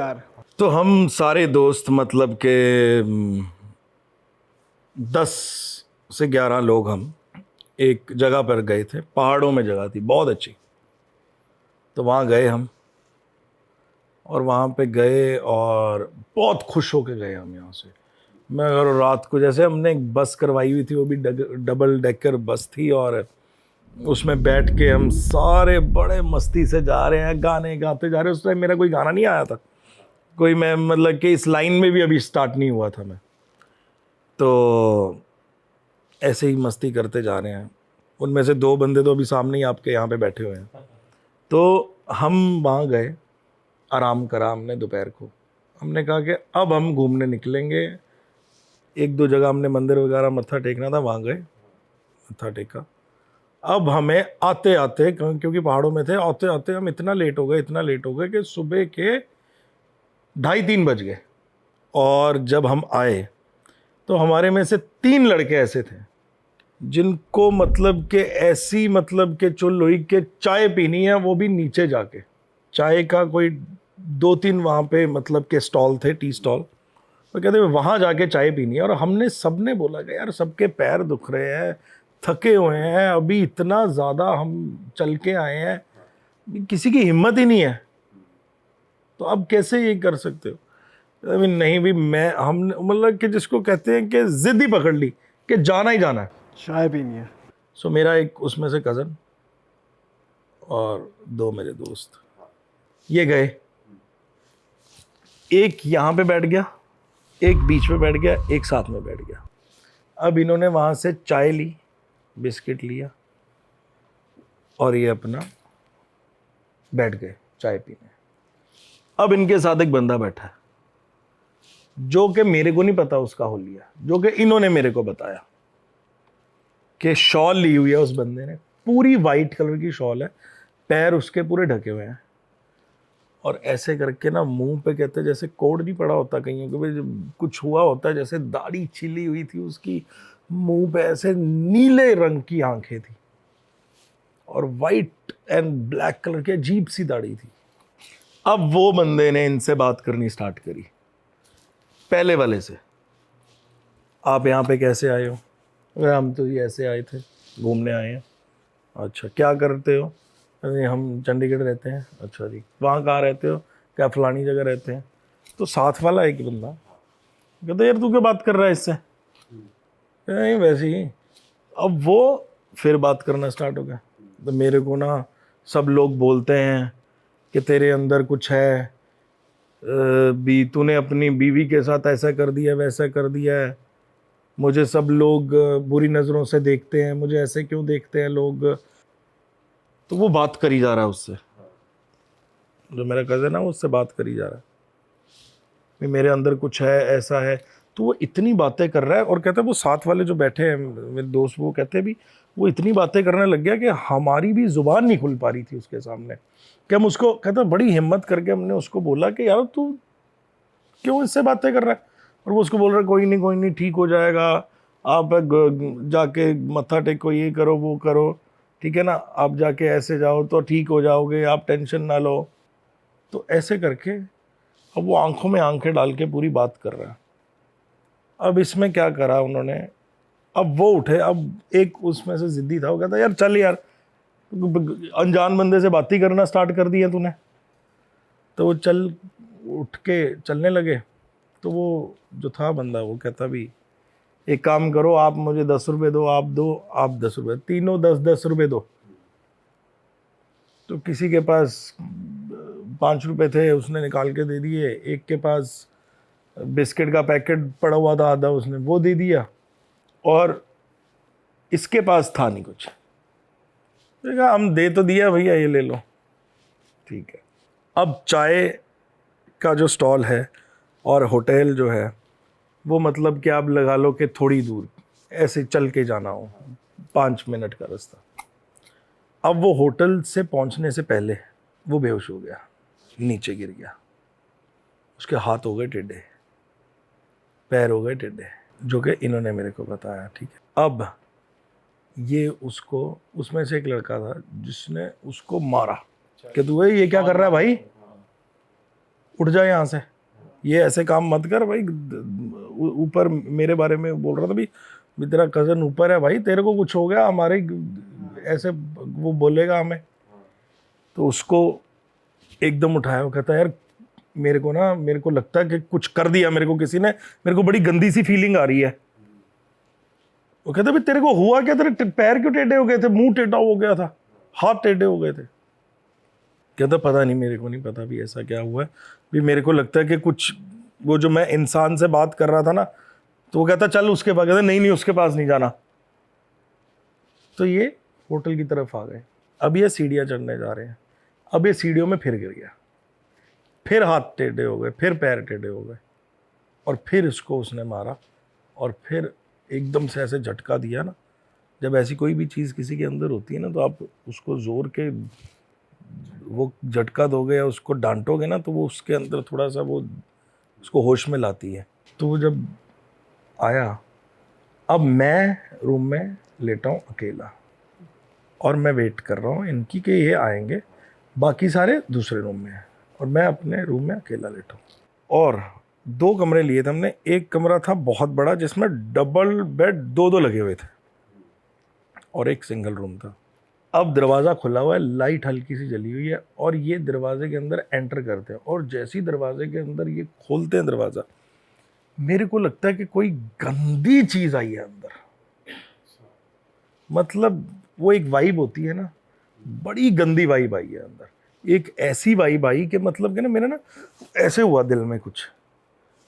यार। तो हम सारे दोस्त मतलब के 10 से 11 लोग हम एक जगह पर गए थे, पहाड़ों में जगह थी बहुत अच्छी। तो वहाँ गए हम, और वहाँ पे गए और बहुत खुश होके गए हम यहाँ से। मैं और रात को जैसे हमने एक बस करवाई हुई थी, वो भी डबल डेकर बस थी, और उसमें बैठ के हम सारे बड़े मस्ती से जा रहे हैं, गाने गाते जा रहे हैं। उस टाइम मेरा कोई गाना नहीं आया था, कोई, मैं मतलब कि इस लाइन में भी अभी स्टार्ट नहीं हुआ था मैं। तो ऐसे ही मस्ती करते जा रहे हैं। उनमें से 2 बंदे तो अभी सामने ही आपके यहाँ पे बैठे हुए हैं। तो हम वहाँ गए, आराम करा हमने दोपहर को। हमने कहा कि अब हम घूमने निकलेंगे। 1-2 जगह हमने मंदिर वगैरह मत्था टेकना था, वहाँ गए, मत्था टेका। अब हमें आते आते, क्योंकि पहाड़ों में थे, आते आते हम इतना लेट हो गए कि सुबह के 2:30-3 बज गए। और जब हम आए तो हमारे में से 3 लड़के ऐसे थे जिनको मतलब के ऐसी मतलब के चुल हुई कि चाय पीनी है, वो भी नीचे जाके। चाय का कोई 2-3 वहाँ पे मतलब के स्टॉल थे, टी स्टॉल। वो कहते वहाँ जाके चाय पीनी है। और हमने सबने बोला कि यार सबके पैर दुख रहे हैं, थके हुए हैं, अभी इतना ज़्यादा हम चल के आए हैं, किसी की हिम्मत ही नहीं है, तो अब कैसे ये कर सकते हो? नहीं भी, मैं हम मतलब कि जिसको कहते हैं कि जिद ही पकड़ ली कि जाना ही जाना है, चाय पीनी है। सो मेरा एक उसमें से कज़न और 2 मेरे दोस्त ये गए। एक यहाँ पे बैठ गया, एक बीच में बैठ गया, एक साथ में बैठ गया। अब इन्होंने वहाँ से चाय ली, बिस्किट लिया, और ये अपना बैठ गए चाय पीने। अब इनके साथ एक बंदा बैठा है जो कि मेरे को नहीं पता उसका हुलिया, जो कि इन्होंने मेरे को बताया कि शॉल ली हुई है उस बंदे ने, पूरी वाइट कलर की शॉल है, पैर उसके पूरे ढके हुए हैं, और ऐसे करके ना मुंह पे, कहते जैसे कोड नहीं पड़ा होता कहीं कि भाई कुछ हुआ होता है, जैसे दाढ़ी छिली हुई थी उसकी, मुंह पे ऐसे नीले रंग की आंखें थी, और वाइट एंड ब्लैक कलर की अजीब सी दाढ़ी थी। अब वो बंदे ने इनसे बात करनी स्टार्ट करी, पहले वाले से, आप यहाँ पे कैसे आए हो? हम तो ये ऐसे आए थे, घूमने आए हैं। अच्छा, क्या करते हो? अरे हम चंडीगढ़ रहते हैं। अच्छा जी, वहाँ कहाँ रहते हो? क्या फलानी जगह रहते हैं। तो साथ वाला एक बंदा कहते यार तू क्या बात कर रहा है इससे? नहीं वैसे ही। अब वो फिर बात करना स्टार्ट हो गया। तो मेरे को ना सब लोग बोलते हैं कि तेरे अंदर कुछ है, भी तूने अपनी बीवी के साथ ऐसा कर दिया, वैसा कर दिया है, मुझे सब लोग बुरी नज़रों से देखते हैं, मुझे ऐसे क्यों देखते हैं लोग। तो वो बात करी जा रहा है उससे, जो मेरा कज़न है उससे बात करी जा रहा है, भी मेरे अंदर कुछ है, ऐसा है। तो वो इतनी बातें कर रहा है, और कहता है वो साथ वाले जो बैठे हैं मेरे दोस्त, वो कहते हैं भी वो इतनी बातें करने लग गया कि हमारी भी ज़ुबान नहीं खुल पा रही थी उसके सामने, कि हम उसको, कहता बड़ी हिम्मत करके हमने उसको बोला कि यार तू क्यों इससे बातें कर रहा है? और वो उसको बोल रहा है कोई नहीं ठीक हो जाएगा, आप जाके मत्था टेको, ये करो वो करो, ठीक है ना, आप जाके ऐसे जाओ तो ठीक हो जाओगे, आप टेंशन ना लो। तो ऐसे करके अब वो आंखों में आंखें डाल के पूरी बात कर रहा है। अब इसमें क्या करा उन्होंने, अब वो उठे, अब एक उसमें से जिद्दी था, वो कहता यार चल यार, अनजान बंदे से बात ही करना स्टार्ट कर दी है तूने। तो वो उठ के चलने लगे। तो वो जो था बंदा, वो कहता भी एक काम करो, आप मुझे 10 रुपये दो, आप दो, आप 10 रुपये, तीनों 10-10 रुपये दो। तो किसी के पास 5 रुपये थे, उसने निकाल के दे दिए। एक के पास बिस्किट का पैकेट पड़ा हुआ था आधा, उसने वो दे दिया, और इसके पास था नहीं कुछ। देखा हम दे तो दिया भैया, ये ले लो, ठीक है। अब चाय का जो स्टॉल है और होटल जो है, वो मतलब कि आप लगा लो कि थोड़ी दूर ऐसे चल के जाना हो, 5 मिनट का रास्ता। अब वो होटल से पहुंचने से पहले वो बेहोश हो गया, नीचे गिर गया, उसके हाथ हो गए टेढ़े, पैर हो गए टेढ़े, जो कि इन्होंने मेरे को बताया, ठीक है। अब ये उसको, उसमें से एक लड़का था जिसने उसको मारा कि तू ये क्या कर रहा है भाई। उठ जा यहाँ से, ये ऐसे काम मत कर भाई। ऊपर मेरे बारे में बोल रहा था, भी तेरा कज़न ऊपर है भाई, तेरे को कुछ हो गया हमारे ऐसे वो बोलेगा हमें। तो उसको एकदम उठाया, वो कहता है यार मेरे को लगता है कि कुछ कर दिया मेरे को किसी ने, मेरे को बड़ी गंदी सी फीलिंग आ रही है। वो कहता भाई तेरे को हुआ क्या, तेरे पैर क्यों टेढ़े हो गए थे, मुंह टेढ़ा हो गया था, हाथ टेढ़े हो गए थे। कहता पता नहीं, मेरे को नहीं पता भी ऐसा क्या हुआ है, भी मेरे को लगता है कि कुछ वो जो मैं इंसान से बात कर रहा था ना, तो वो कहता चल उसके पास, कहता नहीं उसके पास नहीं जाना। तो ये होटल की तरफ आ गए, अब ये सीढ़ियाँ चढ़ने जा रहे हैं। अब ये सीढ़ियों में फिर गिर गया, फिर हाथ टेढ़े हो गए, फिर पैर टेढ़े हो गए, और फिर इसको उसने मारा, और फिर एकदम से ऐसे झटका दिया ना। जब ऐसी कोई भी चीज़ किसी के अंदर होती है ना, तो आप उसको ज़ोर के वो झटका दोगे या उसको डांटोगे ना, तो वो उसके अंदर थोड़ा सा वो उसको होश में लाती है। तो वो जब आया, अब मैं रूम में लेटा हूँ अकेला, और मैं वेट कर रहा हूँ इनकी कि ये आएंगे, बाकी सारे दूसरे रूम में हैं, और मैं अपने रूम में अकेला लेटा हूँ। और 2 कमरे लिए थे हमने, एक कमरा था बहुत बड़ा जिसमें डबल बेड 2-2 लगे हुए थे, और एक सिंगल रूम था। अब दरवाज़ा खुला हुआ है, लाइट हल्की सी जली हुई है, और ये दरवाजे के अंदर एंटर करते हैं, और जैसे ही दरवाजे के अंदर ये खोलते हैं दरवाज़ा, मेरे को लगता है कि कोई गंदी चीज़ आई है अंदर। मतलब वो एक वाइब होती है ना, बड़ी गंदी वाइब आई है अंदर, एक ऐसी वाइब आई कि मतलब कि ना मेरा ना ऐसे हुआ दिल में कुछ।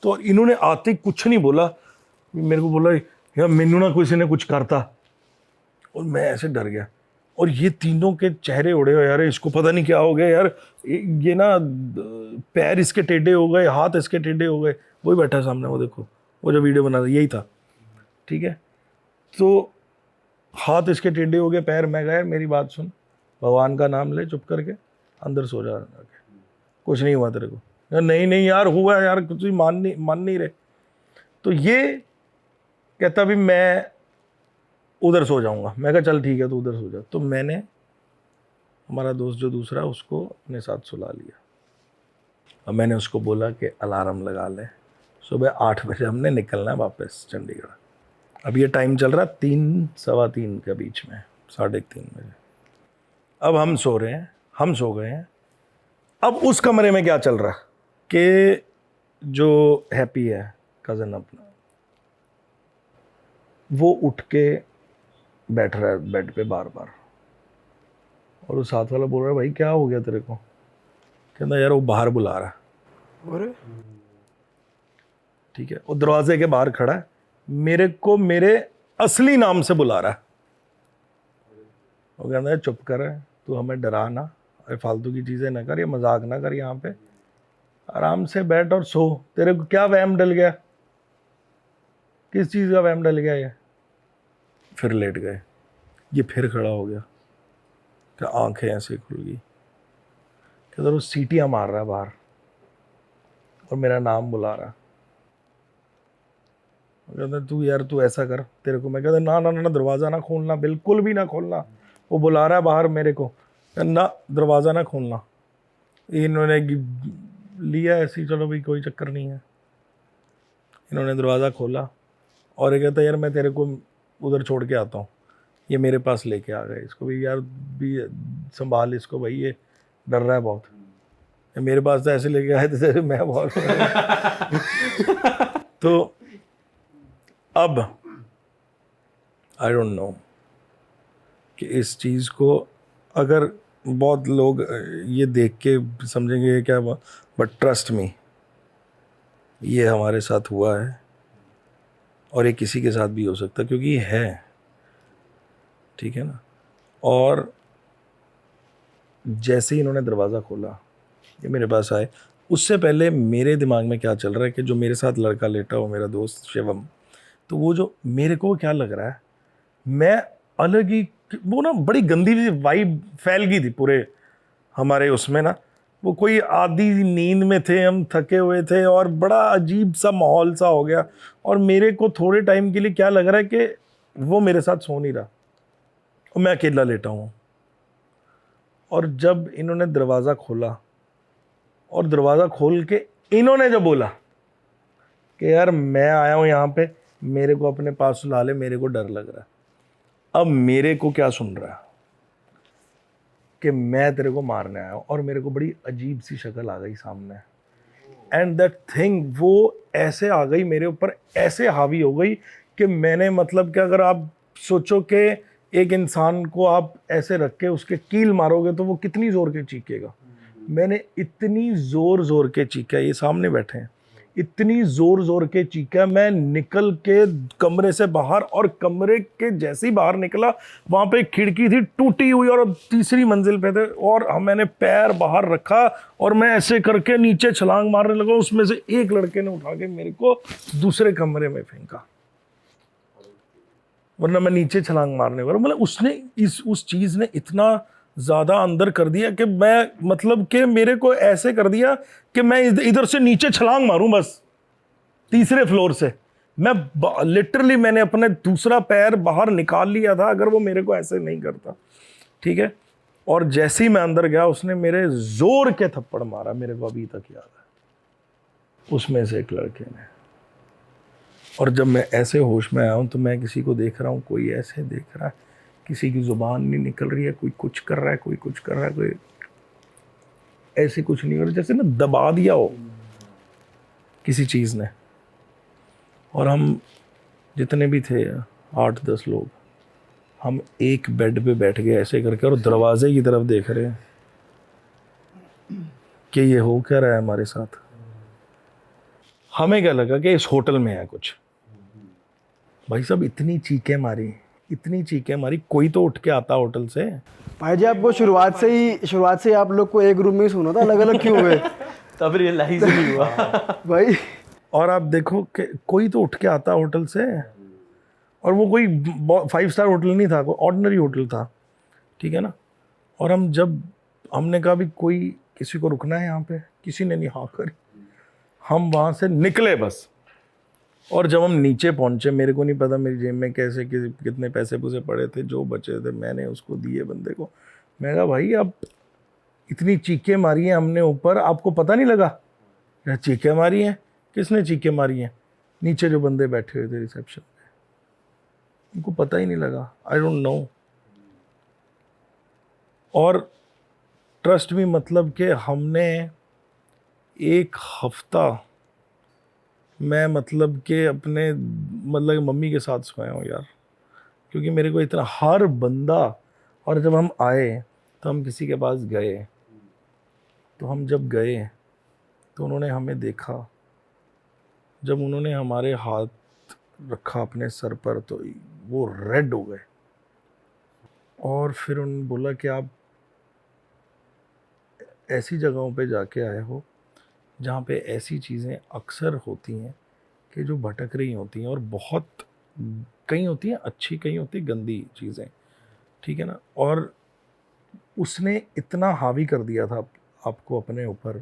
तो इन्होंने आते कुछ नहीं बोला, मेरे को बोला यार मैनू ना किसी ने कुछ करता, और मैं ऐसे डर गया। और ये तीनों के चेहरे उड़े हुए, यार इसको पता नहीं क्या हो गया यार, ये ना पैर इसके टेढ़े हो गए, हाथ इसके टेढ़े हो गए। वही बैठा सामने, वो देखो, वो जो वीडियो बना था यही था, ठीक है। तो हाथ इसके टेढ़े हो गए, पैर। मैं गया, मेरी बात सुन, भगवान का नाम ले, चुप करके अंदर सो जा, कुछ नहीं हुआ तेरे को। नहीं यार हुआ यार, कुछ मान नहीं रहे। तो ये कहता भी मैं उधर सो जाऊंगा। मैं कहा चल ठीक है, तो उधर सो जा। तो मैंने हमारा दोस्त जो दूसरा, उसको अपने साथ सुला लिया, और मैंने उसको बोला कि अलार्म लगा ले, सुबह 8 बजे हमने निकलना है वापस चंडीगढ़। अब ये टाइम चल रहा 3, सवा 3 के बीच में, 3:30 बजे। अब हम सो रहे हैं, हम सो गए हैं। अब उस कमरे में क्या चल रहा कि जो हैप्पी है कज़न अपना, वो उठ के बैठ रहा है बेड पे बार बार, और वो साथ वाला बोल रहा है भाई क्या हो गया तेरे को। कहता यार वो बाहर बुला रहा है। अरे ठीक है, वो दरवाजे के बाहर खड़ा है, मेरे को मेरे असली नाम से बुला रहा है। वो कहता है चुप कर, तू हमें डरा ना, अरे फालतू की चीज़ें ना कर, ये मजाक ना कर, यहाँ पे आराम से बैठ और सो। तेरे को क्या वहम डल गया, किस चीज़ का वहम डल गया ये। फिर लेट गए, ये फिर खड़ा हो गया, क्या आंखें ऐसे खुल गई, कहता वो सीटियाँ मार रहा है बाहर, और मेरा नाम बुला रहा। कहता तू यार तू ऐसा कर, तेरे को मैं कहता ना दरवाज़ा ना खोलना, बिल्कुल भी ना खोलना, वो बुला रहा है बाहर मेरे को, ना दरवाज़ा ना खोलना। इन्होंने लिया ऐसी, चलो भाई कोई चक्कर नहीं है। इन्होंने दरवाज़ा खोला, और ये कहता यार मैं तेरे को उधर छोड़ के आता हूँ। ये मेरे पास लेके आ गए इसको, भी यार भी संभाल इसको भाई, ये डर रहा है बहुत। मेरे पास तो ऐसे लेके आए थे मैं बहुत तो अब आई डोंट नो कि इस चीज़ को अगर बहुत लोग ये देख के समझेंगे क्या, बट ट्रस्ट मी, ये हमारे साथ हुआ है, और ये किसी के साथ भी हो सकता है, क्योंकि ये है, ठीक है ना। और जैसे ही इन्होंने दरवाज़ा खोला, ये मेरे पास आए, उससे पहले मेरे दिमाग में क्या चल रहा है कि जो मेरे साथ लड़का लेटा हो, मेरा दोस्त शिवम, तो वो जो मेरे को क्या लग रहा है, मैं अलग ही, वो ना बड़ी गंदी वाइब फैल गई थी पूरे हमारे उसमें ना। वो कोई आधी नींद में थे, हम थके हुए थे, और बड़ा अजीब सा माहौल सा हो गया। और मेरे को थोड़े टाइम के लिए क्या लग रहा है कि वो मेरे साथ सो नहीं रहा, और मैं अकेला लेटा हूँ। और जब इन्होंने दरवाज़ा खोला और दरवाज़ा खोल के इन्होंने जो बोला कि यार मैं आया हूँ यहाँ पे, मेरे को अपने पास सुला ले, मेरे को डर लग रहा है। अब मेरे को क्या सुन रहा है कि मैं तेरे को मारने आया हूँ, और मेरे को बड़ी अजीब सी शक्ल आ गई सामने, एंड दैट थिंग वो ऐसे आ गई मेरे ऊपर, ऐसे हावी हो गई कि मैंने मतलब कि अगर आप सोचो कि एक इंसान को आप ऐसे रख के उसके कील मारोगे तो वो कितनी ज़ोर के चीखेगा। मैंने इतनी ज़ोर के चीखा, ये सामने बैठे हैं, इतनी ज़ोर के चीखा, मैं निकल के कमरे से बाहर, और कमरे के जैसे ही बाहर निकला वहाँ पे एक खिड़की थी टूटी हुई और तीसरी मंजिल पे थे, और मैंने पैर बाहर रखा और मैं ऐसे करके नीचे छलांग मारने लगा। उसमें से एक लड़के ने उठा के मेरे को दूसरे कमरे में फेंका, वरना मैं नीचे छलांग मारने वाला। मतलब उसने उस चीज़ ने इतना ज़्यादा अंदर कर दिया कि मैं मतलब कि मेरे को ऐसे कर दिया कि मैं इधर से नीचे छलांग मारूं बस, तीसरे फ्लोर से। मैं लिटरली मैंने अपने दूसरा पैर बाहर निकाल लिया था अगर वो मेरे को ऐसे नहीं करता, ठीक है। और जैसे ही मैं अंदर गया उसने मेरे जोर के थप्पड़ मारा, मेरे को अभी तक याद है, उसमें से एक लड़के ने। और जब मैं ऐसे होश में आया हूँ तो मैं किसी को देख रहा हूँ, कोई ऐसे देख रहा है, किसी की जुबान नहीं निकल रही है, कोई कुछ कर रहा है, कोई कुछ कर रहा है, कोई ऐसे कुछ नहीं कर रहा, जैसे ना दबा दिया हो किसी चीज़ ने। और हम जितने भी थे 8-10 लोग, हम एक बेड पे बैठ गए ऐसे करके और दरवाजे की तरफ देख रहे हैं कि ये हो क्या रहा है हमारे साथ। हमें क्या लगा कि इस होटल में है कुछ। भाई साहब इतनी चीखें मारी, कोई तो उठ के आता होटल से। भाई जी आपको शुरुआत से ही आप लोग को एक रूम में ही सुना था, अलग अलग क्यों हुए? तब रियलाइज नहीं हुआ भाई। और आप देखो कि कोई तो उठ के आता होटल से, और वो कोई 5 स्टार होटल नहीं था, कोई ऑर्डिनरी होटल था, ठीक है ना। और हमने कहा भी कोई किसी को रुकना है यहाँ पे, किसी ने नहीं हाँ करी। हम वहाँ से निकले बस। और जब हम नीचे पहुँचे, मेरे को नहीं पता मेरी जेब में कैसे कितने पैसे पूसे पड़े थे, जो बचे थे मैंने उसको दिए बंदे को। मैं कहा भाई आप इतनी चीखें मारी हैं हमने ऊपर, आपको पता नहीं लगा? या चीखें मारी हैं? किसने चीखें मारी हैं? नीचे जो बंदे बैठे हुए थे रिसेप्शन पे, उनको पता ही नहीं लगा। I don't know. और ट्रस्ट भी मतलब कि हमने एक हफ्ता, मैं मतलब कि अपने मतलब मम्मी के साथ सोया हूँ यार, क्योंकि मेरे को इतना हर बंदा। और जब हम आए तो हम किसी के पास गए, तो हम जब गए तो उन्होंने हमें देखा, जब उन्होंने हमारे हाथ रखा अपने सर पर तो वो रेड हो गए। और फिर उन्होंने बोला कि आप ऐसी जगहों पे जाके आए हो जहाँ पे ऐसी चीज़ें अक्सर होती हैं कि जो भटक रही होती हैं, और बहुत कई होती हैं अच्छी, कई होती गंदी चीज़ें, ठीक है ना। और उसने इतना हावी कर दिया था आपको अपने ऊपर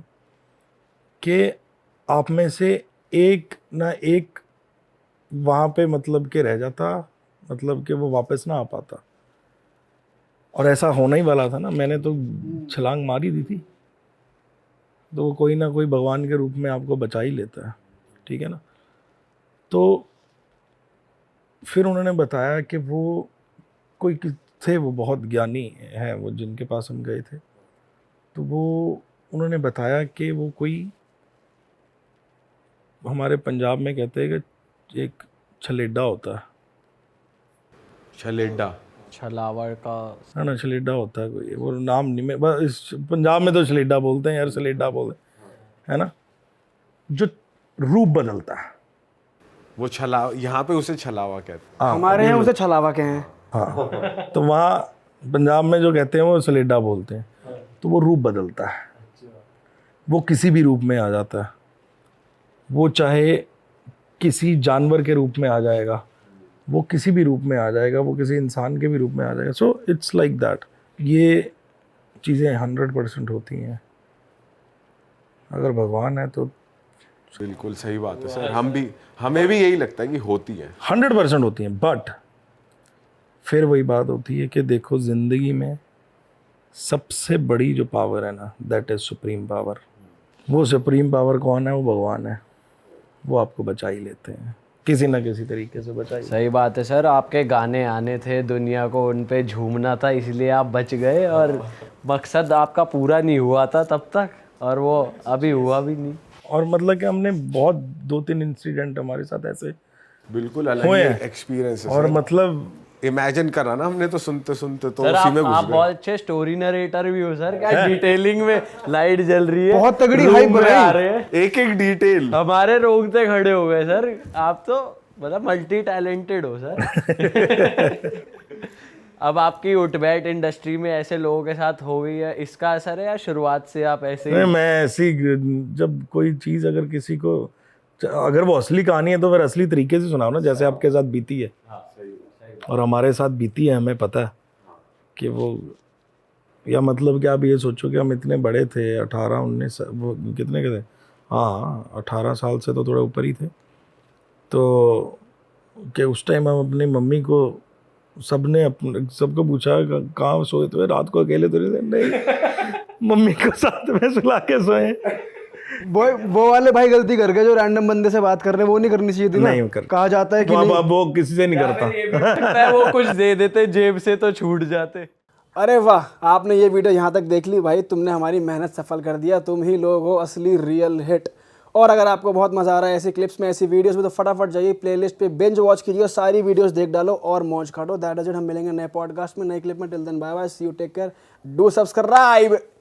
कि आप में से एक ना एक वहाँ पे मतलब कि रह जाता, मतलब कि वो वापस ना आ पाता। और ऐसा होना ही वाला था ना, मैंने तो छलांग मारी दी थी, तो वो कोई ना कोई भगवान के रूप में आपको बचा ही लेता है, ठीक है ना। तो फिर उन्होंने बताया कि वो कोई थे, वो बहुत ज्ञानी हैं वो जिनके पास हम गए थे, तो वो उन्होंने बताया कि वो कोई, हमारे पंजाब में कहते हैं कि एक छलेडा होता है। छलेडा, छलावर का है ना, छलेडा होता है कोई, वो नाम नहीं, मैं बस इस पंजाब में तो छलेडा बोलते हैं यार, छलेडा बोलते हैं, है ना, जो रूप बदलता है। वो छला, यहाँ पे उसे छलावा कहते हैं। हाँ, हमारे यहाँ उसे छलावा के हैं। हाँ, तो वहाँ पंजाब में जो कहते हैं वो छलेडा बोलते हैं। तो वो रूप बदलता है, वो किसी भी रूप में आ जाता है, वो चाहे किसी जानवर के रूप में आ जाएगा, वो किसी भी रूप में आ जाएगा, वो किसी इंसान के भी रूप में आ जाएगा। So it's like that. ये चीज़ें 100% होती हैं, अगर भगवान है तो बिल्कुल सही बात है सर, हमें भी यही लगता है कि होती है, 100% होती हैं। बट फिर वही बात होती है कि देखो ज़िंदगी में सबसे बड़ी जो पावर है ना, दैट इज़ सुप्रीम पावर। वो सुप्रीम पावर कौन है? वो भगवान है, वो आपको बचा ही लेते हैं, किसी ना किसी तरीके से बचा ही। सही बात है सर, आपके गाने आने थे, दुनिया को उन पे झूमना था, इसलिए आप बच गए और मकसद आपका पूरा नहीं हुआ था तब तक, और वो अभी हुआ भी नहीं। और मतलब कि हमने बहुत 2-3 इंसिडेंट हमारे साथ ऐसे बिल्कुल हुए अलग हैं। एक्सपीरियंस है और सर। मतलब इमेजिन करा ना हमने तो सुनते सुनते तो सर उसी में आप घुस बहुत गए। अच्छे स्टोरी नरेटर भी हो सर, क्या डिटेलिंग में लाइट जल रही है, बहुत तगड़ी room hype में बनाई। आ रहे हैं, एक एक डिटेल। हमारे रोंगटे खड़े हो गए सर। आप तो मतलब मल्टी टैलेंटेड हो सर। अब आपकी उठ बैठ इंडस्ट्री में ऐसे लोगों के साथ हो गई है, इसका असर है या शुरुआत से आप ऐसे नहीं, ही? मैं ऐसी, जब कोई चीज़ अगर किसी को, अगर वो असली कहानी है तो फिर असली तरीके से सुनाओ ना, जैसे आपके साथ बीती है और हमारे साथ बीती है, हमें पता है कि वो, या मतलब कि आप ये सोचो कि हम इतने बड़े थे, 18-19, वो कितने के थे, हाँ 18 साल से तो थोड़े ऊपर ही थे, तो कि उस टाइम हम अपनी मम्मी को, सबको पूछा कहाँ सोए थे रात को, अकेले तो नहीं, मम्मी को साथ में सुला के सोए। वो वाले भाई गलती कर गए जो रैंडम बंदे से बात कर रहे हैं, वो नहीं करनी चाहिए थी ना। नहीं कर, कहा जाता है कि वो नहीं। अब वो किसी से नहीं करता। ये भी हो सकता है वो कुछ दे देते जेब से तो छूट जाते। अरे वाह, आपने ये वीडियो यहाँ तक देख ली भाई, तुमने हमारी मेहनत सफल कर दिया, तुम ही लोग हो असली रियल हिट। और अगर आपको बहुत मजा आ रहा है ऐसी क्लिप्स में, ऐसी वीडियोस में, तो फटाफट जाइए प्लेलिस्ट पे बिंज वॉच कीजिए, सारी वीडियोस देख डालो और मौज काटो। That is it. हम मिलेंगे नए पॉडकास्ट में, नए क्लिप में। Till then bye bye, see you, take care, do subscribe.